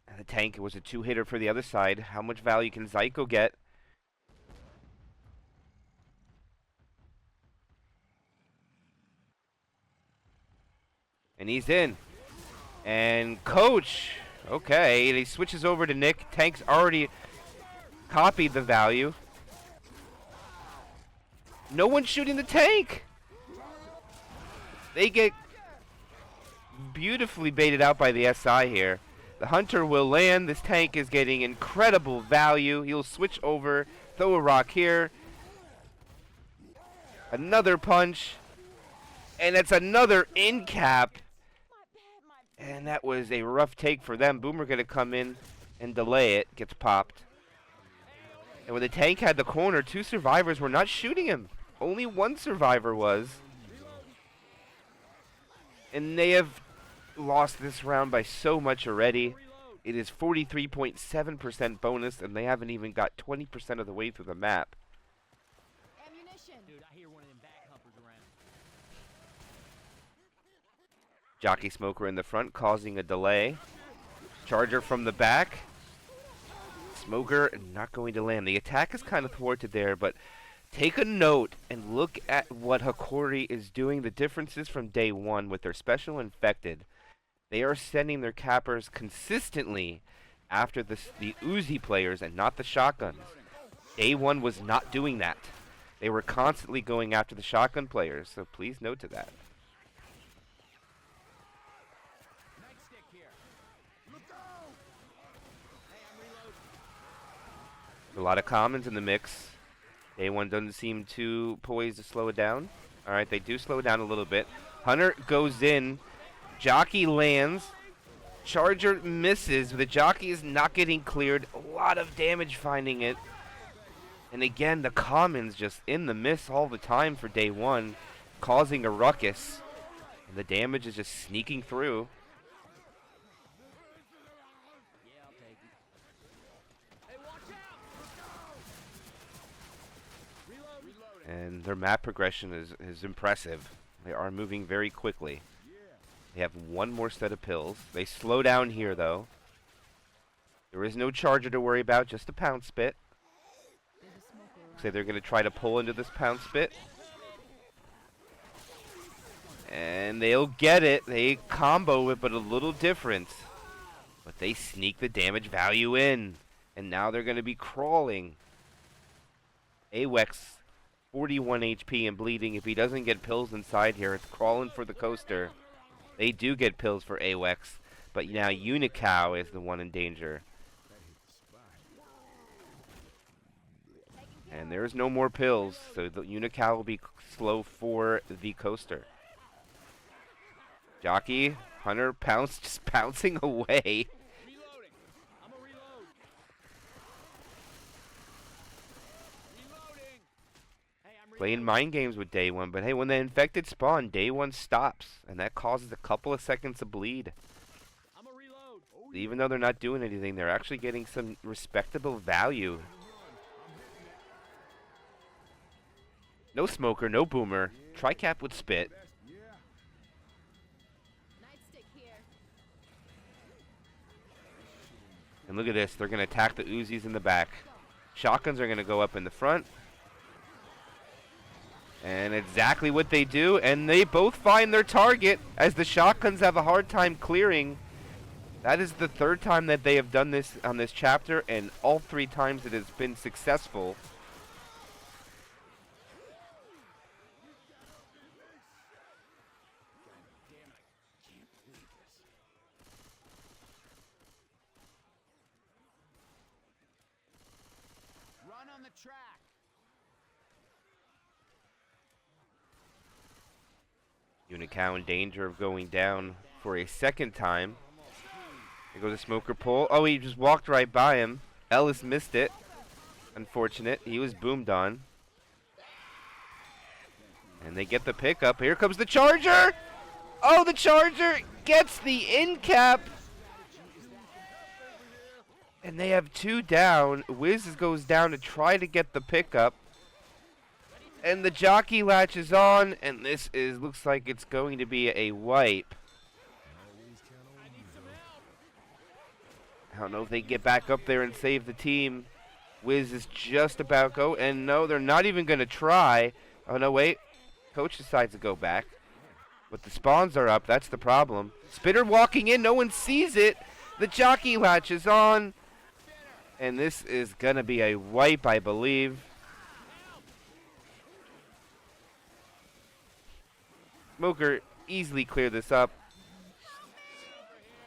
And the tank was a 2-hitter for the other side. How much value can Zyko get? And he's in. And Coach, okay, and he switches over to Nick. Tank's already copied the value. No one's shooting the tank. They get beautifully baited out by the SI here. The Hunter will land. This tank is getting incredible value. He'll switch over, throw a rock here. Another punch. And it's another in cap. And that was a rough take for them. Boomer going to come in and delay it. Gets popped. And when the tank had the corner, 2 survivors were not shooting him. Only 1 survivor was. And they have lost this round by so much already. It is 43.7% bonus, and they haven't even got 20% of the way through the map. Ammunition. Dude, I hear one of them back humpers around. Jockey Smoker in the front, causing a delay. Charger from the back. Smoker not going to land. The attack is kind of thwarted there, but take a note and look at what Hokori is doing. The differences from day 1 with their special infected. They are sending their cappers consistently after the Uzi players and not the shotguns. Day 1 was not doing that. They were constantly going after the shotgun players, so please note to that. Nightstick here. Hey, I'm reloading. A lot of commons in the mix. Day 1 doesn't seem too poised to slow it down. Alright, they do slow down a little bit. Hunter goes in. Jockey lands. Charger misses. The jockey is not getting cleared. A lot of damage finding it. And again, the commons just in the miss all the time for day 1, causing a ruckus. And the damage is just sneaking through. Yeah, I'll take it. Hey, watch out! Reload. And their map progression is impressive. They are moving very quickly. They have 1 more set of pills. They slow down here, though. There is no charger to worry about, just a pound spit. So they're going to try to pull into this pound spit. And they'll get it. They combo it, but a little different. But they sneak the damage value in. And now they're going to be crawling. AWEX, 41 HP and bleeding. If he doesn't get pills inside here, it's crawling for the coaster. They do get pills for AWEX, but now Unicow is the one in danger. And there's no more pills, so the Unicow will be slow for the coaster. Jockey, Hunter, just pouncing away. Reloading. I'm a reload. Reloading. Hey, I'm Playing reloading. mind games with day 1, but hey, when the infected spawn, day 1 stops, and that causes a couple of seconds of bleed. I'm a reload. Even though they're not doing anything, they're actually getting some respectable value. No smoker, no boomer. Tricap with spit. Nightstick here. And look at this. They're going to attack the Uzis in the back. Shotguns are going to go up in the front. And exactly what they do. And they both find their target as the shotguns have a hard time clearing. That is the 3rd time that they have done this on this chapter. And all 3 times it has been successful. Run on the track. Unicow in danger of going down for a 2nd time. There goes a smoker pull. Oh, he just walked right by him. Ellis missed it. Unfortunate. He was boomed on. And they get the pickup. Here comes the charger. Oh, the charger gets the in cap. And they have 2 down. Wiz goes down to try to get the pickup. And the jockey latches on, and this looks like it's going to be a wipe. I don't know if they can get back up there and save the team. Wiz is just about go, and no, they're not even going to try. Oh, no, wait. Coach decides to go back. But the spawns are up, that's the problem. Spitter walking in, no one sees it. The jockey latches on. And this is going to be a wipe, I believe. Smoker easily cleared this up.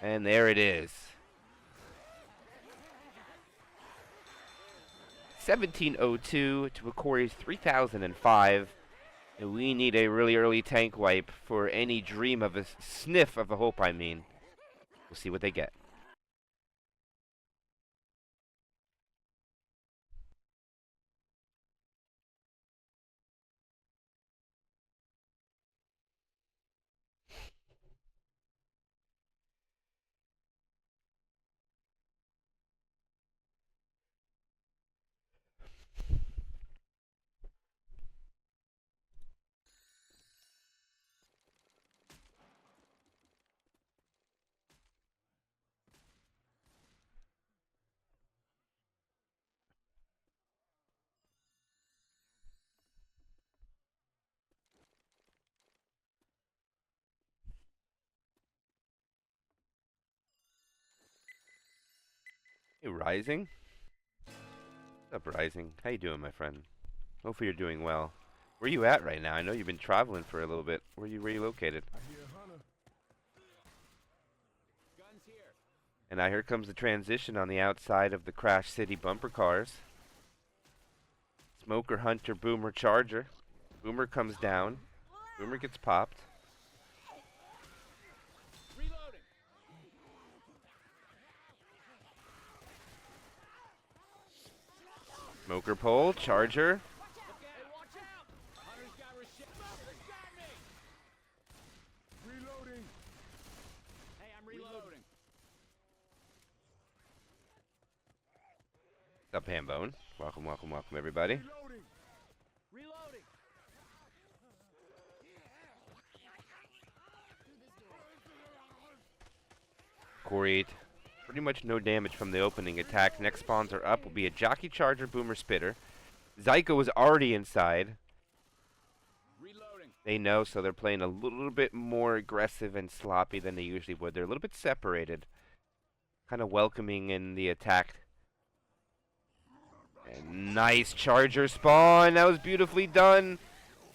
And there it is. 1702 to Hokori's 3005. And we need a really early tank wipe for any dream of a sniff of a hope, I mean. We'll see what they get. Hey, Rising? What's up, Rising? How you doing, my friend? Hopefully you're doing well. Where you at right now? I know you've been traveling for a little bit. Where you relocated? I hear Hunter. Guns here. And now here comes the transition on the outside of the Crash City bumper cars. Smoker, Hunter, Boomer, Charger. Boomer comes down. Boomer gets popped. Reloading. Smoker pole, Charger. Hey, watch out! Hunter's got They got me! Reloading. Hey, I'm reloading. What's up, Hambone? Welcome, welcome, welcome, everybody. Reloading. Reloading. Corey, pretty much no damage from the opening attack. Next spawns are up. Will be a Jockey, Charger, Boomer, Spitter. Zyko was already inside. Reloading. They know, so they're playing a little bit more aggressive and sloppy than they usually would. They're a little bit separated. Kind of welcoming in the attack. And nice Charger spawn. That was beautifully done.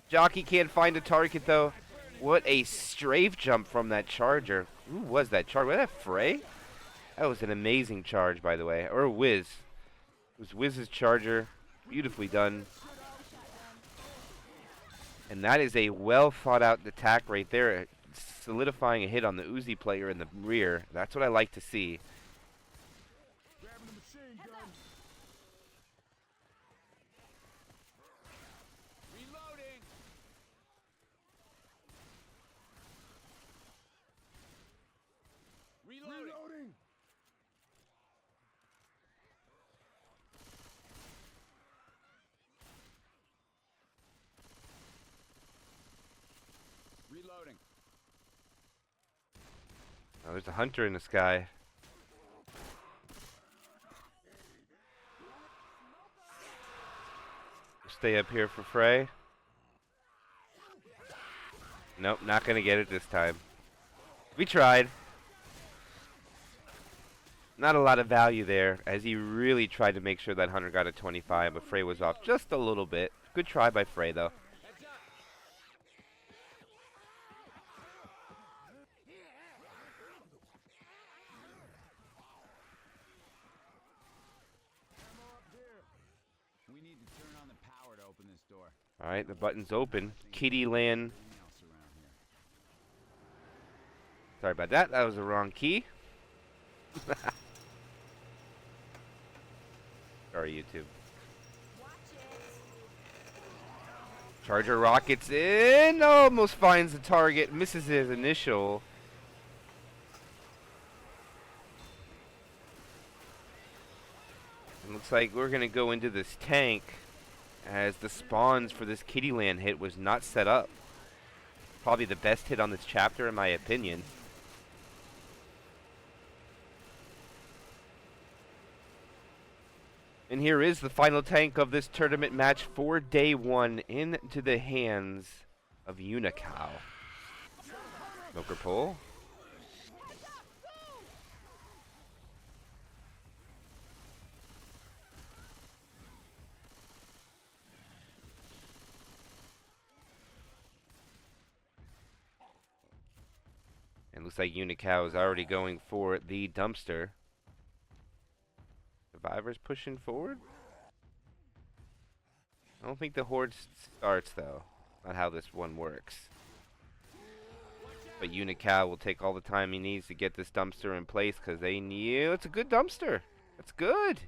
Jockey can't find a target, though. What a strafe jump from that Charger. Who was that Charger? Was that Frey? That was an amazing charge, by the way. Or Wiz. It was Wiz's Charger. Beautifully done. And that is a well thought out attack right there. Solidifying a hit on the Uzi player in the rear. That's what I like to see. Grabbing the machine gun. Reloading. Reloading. Reloading. Reloading. Oh, there's a hunter in the sky. Stay up here for Frey. Nope, not gonna get it this time. We tried. Not a lot of value there, as he really tried to make sure that Hunter got a 25, but Frey was off just a little bit. Good try by Frey, though. Heads up. We need to turn on the power to open this door. All right, the button's open. Kitty Land. Anything else around here? Sorry about that. That was the wrong key. Sorry, YouTube. Watch it. Charger rockets in. Almost finds the target. Misses his initial. It looks like we're going to go into this tank. as the spawns for this Kittyland hit was not set up. Probably the best hit on this chapter in my opinion. And here is the final tank of this tournament match for day one into the hands of Unicow. Smoker pull. And looks like Unicow is already going for the dumpster. Survivors pushing forward? I don't think the horde starts though. Not how this one works. But Unicow will take all the time he needs to get this dumpster in place because they need. It's a good dumpster. That's good.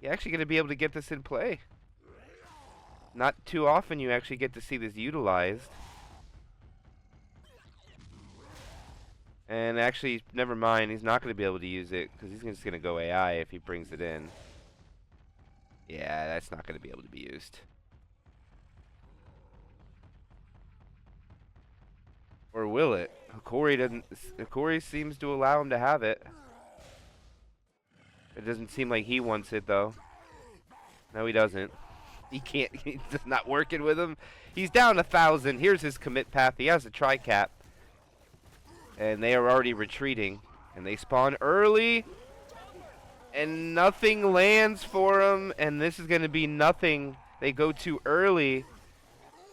You're actually going to be able to get this in play. Not too often you actually get to see this utilized. And actually, never mind. He's not going to be able to use it because he's just going to go AI if he brings it in. Yeah, that's not going to be able to be used. Or will it? Hokori doesn't. Hokori seems to allow him to have it. It doesn't seem like he wants it though. No, he doesn't. He can't. He's just not working with him. He's down 1,000. Here's his commit path. He has a tri-cap. And they are already retreating. And they spawn early. And nothing lands for them. And this is going to be nothing. They go too early.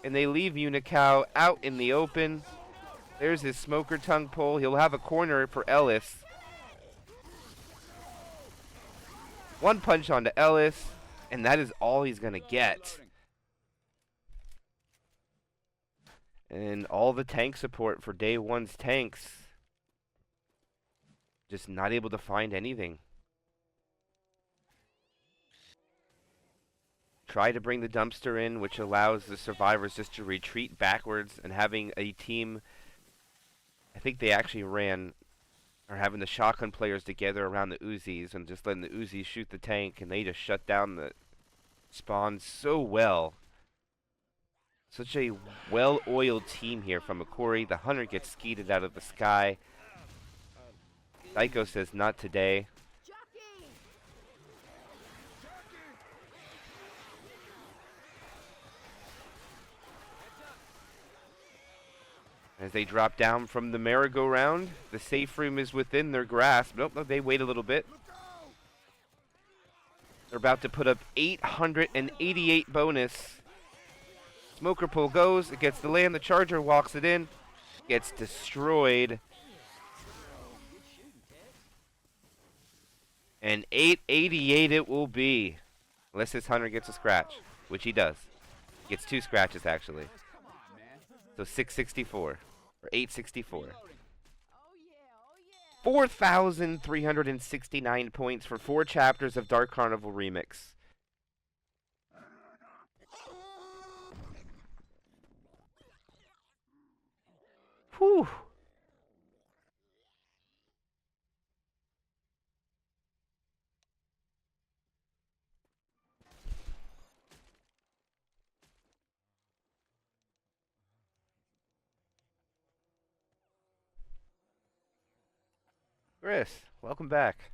And they leave Unicow out in the open. There's his smoker tongue pull. He'll have a corner for Ellis. One punch onto Ellis. And that is all he's going to get. And all the tank support for day one's tanks. Just not able to find anything. Try to bring the dumpster in, which allows the survivors just to retreat backwards and having a team. I think they actually ran, or having the shotgun players together around the Uzis and just letting the Uzis shoot the tank, and they just shut down the spawn so well. Such a well-oiled team here from Hokori. The hunter gets skeeted out of the sky. Psycho says not today. As they drop down from the merry-go-round, the safe room is within their grasp. Nope, no, they wait a little bit. They're about to put up 888 bonus. Smoker pull goes, it gets the land, the charger walks it in, gets destroyed. And 888 it will be. Unless this hunter gets a scratch, which he does. Gets 2 scratches actually. So 664. Or 864. 4,369 points for 4 chapters of Dark Carnival Remix. Whew. Chris, welcome back.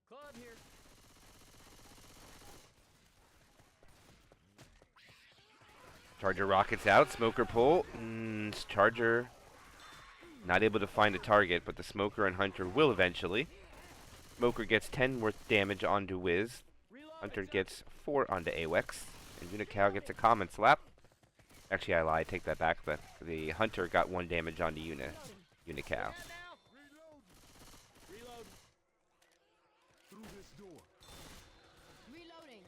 Club here. Charger rockets out, smoker pull. Charger not able to find a target, but the smoker and hunter will eventually. Smoker gets 10 worth damage onto Wiz. Hunter gets 4 onto AWEX. And Unicow gets a common slap. Actually, I lied. Take that back. But the hunter got 1 damage onto Unicow. Reload. Through this door. Reloading.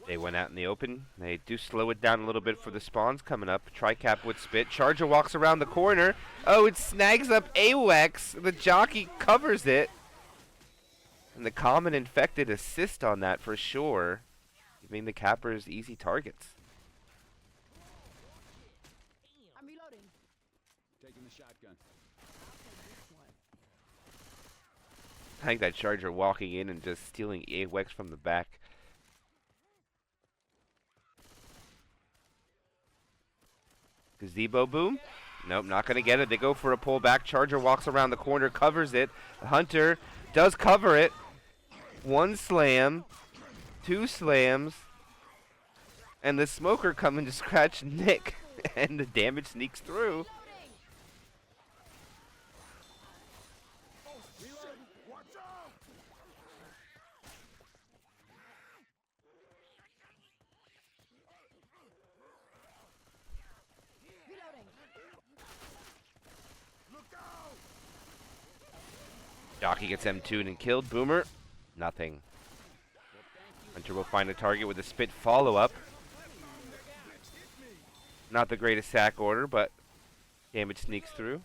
They went out in the open. They do slow it down a little bit for the spawns coming up. Tricap would spit. Charger walks around the corner. Oh, it snags up AWEX. The jockey covers it. And the common infected assist on that for sure, giving the cappers easy targets. I'm reloading. Taking the shotgun. I think that Charger walking in and just stealing AWEX from the back. Gazebo boom? Nope, not going to get it. They go for a pullback. Charger walks around the corner, covers it. The Hunter does cover it. One slam. Two slams. And the Smoker coming to scratch Nick. And the damage sneaks through. Watch out! Reloading. Look out! Jockey gets M2'd and killed. Boomer, nothing. Hunter will find a target with a spit follow-up. Not the greatest sack order, but damage sneaks through.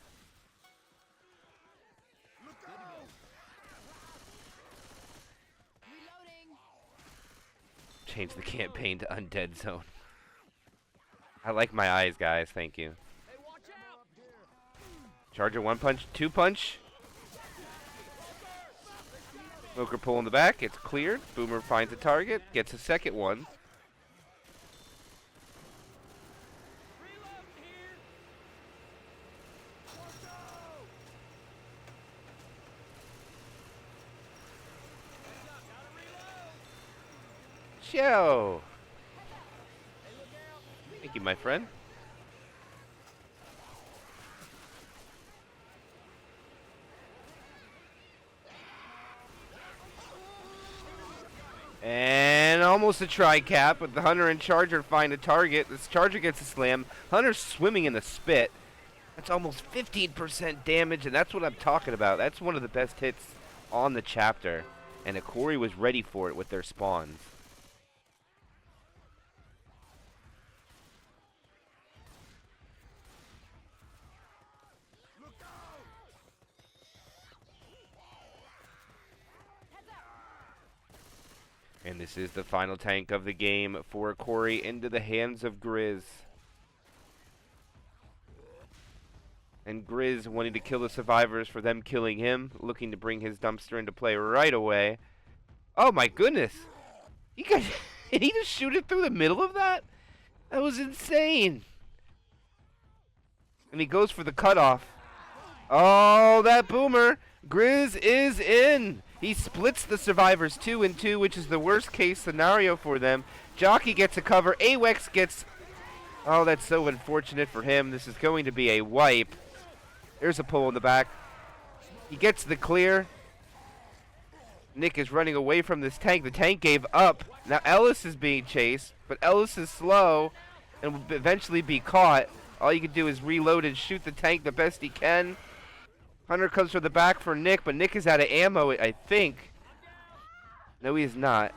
Reloading. Change the campaign to Undead Zone. I like my eyes, guys. Thank you. Hey, watch out! Charger 1 punch, 2 punch. Smoker pull in the back. It's cleared. Boomer finds a target. Gets a second one. Reloading here! Heads up, gotta reload! Show. Thank you, my friend. And almost a tri-cap, but the Hunter and Charger find a target. This Charger gets a slam. Hunter's swimming in the spit. That's almost 15% damage, and that's what I'm talking about. That's one of the best hits on the chapter. And Hokori was ready for it with their spawns. And this is the final tank of the game for Hokori into the hands of Grizz. And Grizz wanting to kill the survivors for them killing him, looking to bring his dumpster into play right away. Oh my goodness! You guys, did he just shoot it through the middle of that? That was insane! And he goes for the cutoff. Oh, that Boomer! Grizz is in! He splits the survivors 2 and 2, which is the worst case scenario for them. Jockey gets a cover. AWEX gets... Oh, that's so unfortunate for him. This is going to be a wipe. There's a pull in the back. He gets the clear. Nick is running away from this tank. The tank gave up. Now Ellis is being chased, but Ellis is slow and will eventually be caught. All you can do is reload and shoot the tank the best he can. Hunter comes from the back for Nick, but Nick is out of ammo, I think. No, he is not.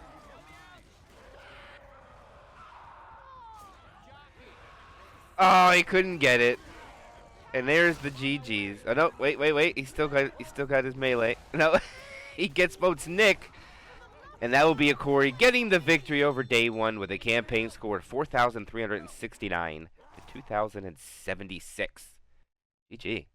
Oh, he couldn't get it. And there's the GGs. Oh no, wait. He still got his melee. No, he gets votes Nick. And that will be Hokori getting the victory over Day 1 with a campaign score of 4,369 to 2,076. GG.